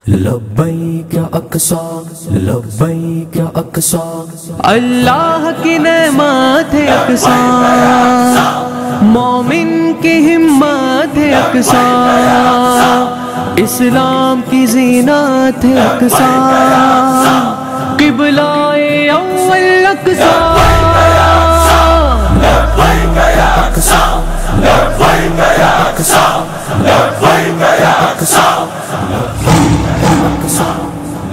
لبیک اقصی لبیک اقصی، اللہ کی نعمت ہے اقصی، مومن کی ہمت ہے اقصی، اسلام کی زینت ہے اقصی، قبلہ اول اقصی، لبیک اقصی لبیک اقصی لبیک اقصی۔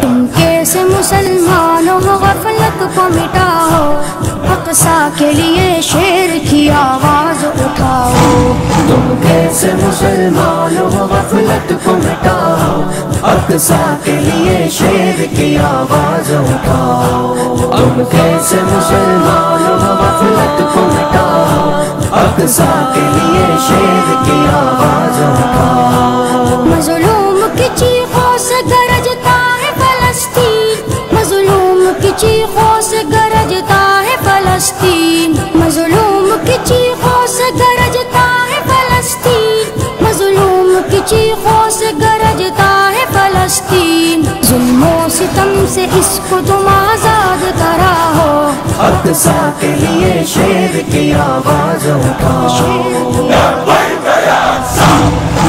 تم کیسے مسلمان ہو غفلت کو مٹاؤ، اقصی کے لیے شیر کی آواز اٹھاؤ۔ تم کیسے مسلمان ہو غفلت کو مٹاؤ، اقصی کے لیے شیر کی آواز اٹھاؤ۔ تم کیسے مسلمان ہو غفلت کو مٹاؤ، اقصی کے لیے شیر کی آواز اٹھاؤ۔ مظلوم کی چیخوں سے گرجتا ہے فلسطین، مظلوم کی چیخوں سے گرجتا ہے فلسطین، مظلوم کی چیخوں سے گرجتا ہے فلسطین، مظلوم کی چیخوں سے گرجتا ہے فلسطین۔ ظلم و ستم سے اس کو تم آزاد کراؤ، اقصی کے لیے شیر کی آواز اٹھاؤ۔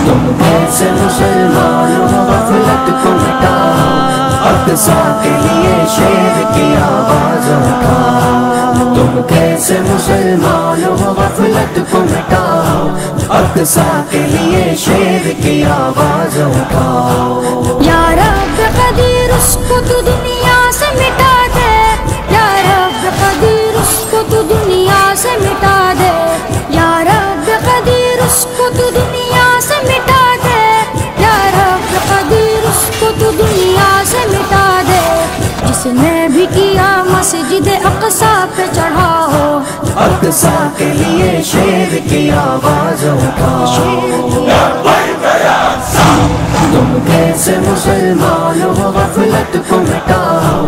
تم کیسے مسلمان ہو غفلت کو مٹاؤ، اقصی کے لیے شیر کی آواز اٹھاؤ۔ تم کیسے مسلمان ہو غفلت کو مٹاؤ، اقصی کے لیے شیر کی آواز اٹھاؤ۔ یا رب قدیر اس کو تو دنیا سے مٹا دے، یا رب قدیر اس کو تو دنیا سے مٹا دے، یا رب قدیر اس کو تو دنیا سے مٹا دے، یا رب قدیر اس کو تو دنیا سے مٹا دے۔ جس نے بھی کیا مسجد اقصی پہ چڑھاؤ، اقصی کے لیے شیر کی آواز اٹھاؤ۔ تم کیسے مسلمان ہو غفلت کو مٹاؤ،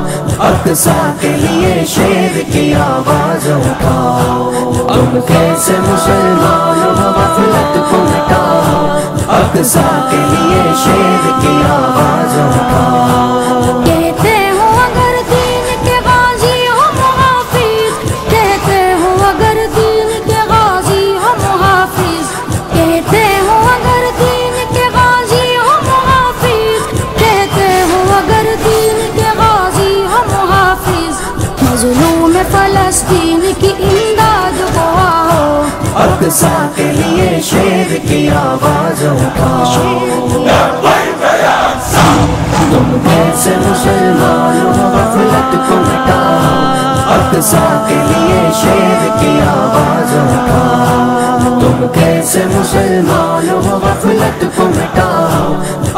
اقصی کے لیے شیر کی آواز اٹھاؤ۔ تم کیسے مسلمان ہو غفلت کو مٹاؤ، اقصی کے لیے شیر کی آواز اٹھاؤ۔ کہتے ہو اگر دین کے غازی ہو محافظ، کہتے ہو اگر دین کے غازی ہو محافظ، کہتے ہو اگر دین کے غازی ہو محافظ، کہتے ہو اگر دین کے غازی ہو محافظ، مظلوم فلسطین کی امداد کو آؤ، اقصی کے لیے شیر کی آواز اٹھاؤ۔ تم کیسے مسلمان ہو غفلت کو مٹاؤ، اقصی کے لیے شیر کی آواز اٹھاؤ۔ تم کیسے مسلمان ہو غفلت کو مٹاؤ،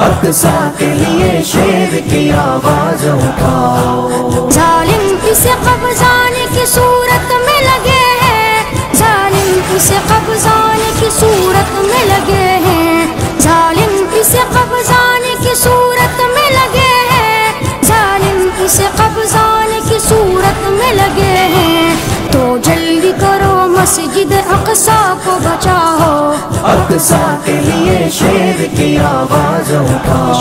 اقصی کے لیے شیر کی آواز اٹھاؤ۔ ظالم اسے قبضانے کی صورت میں لگے ہیں، ظالم اسے قبضانے کی صورت میں لگے ہیں، ظالم اسے قبضانے کی صورت میں لگے ہیں، ظالم اسے قبضانے کی صورت میں لگے ہیں۔ تو جلدی کرو مسجد اقصی کو بچاؤ، اقصی کے لیے شیر کی آواز اٹھاؤ۔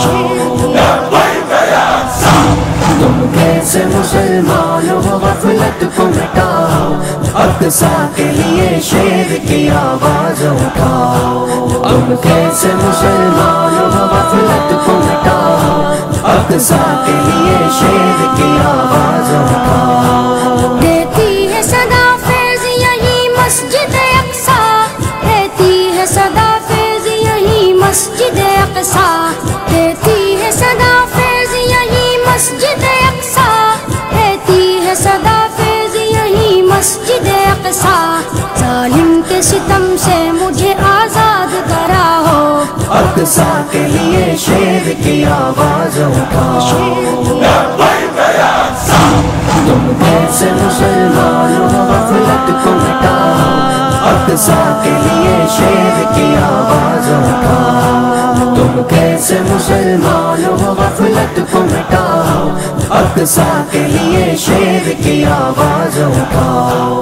تم کیسے مسلمان ہو غفلت کو مٹاؤ، اقصی کے لیے شیر کی آواز اٹھاؤ۔ تم کیسے مسلمان ہو غفلت کو مٹاؤ، اقصی کے لیے شیر کی آواز اٹھاؤ۔ دیتی ہے صدا فیض یہی مسجد اقصی، دیتی ہے صدا فیض یہی مسجد اقصی، دیتی ہے صدا فیض یہی مسجد اقصی، دیتی ہے صدا فیض یہی مسجد اقصی۔ ظالم کے ستم سے مجھے آزاد کراؤ، اقصی کے لیے شیر کی آواز اٹھاؤ۔ تم کیسے مسلمان ہو غفلت کو مٹاؤ، اقصی کے لیے شیر کی آواز اٹھاؤ۔ تم کیسے مسلمان ہو غفلت کو مٹاؤ، اقصی کے لیے شیر کی آواز اٹھاؤ۔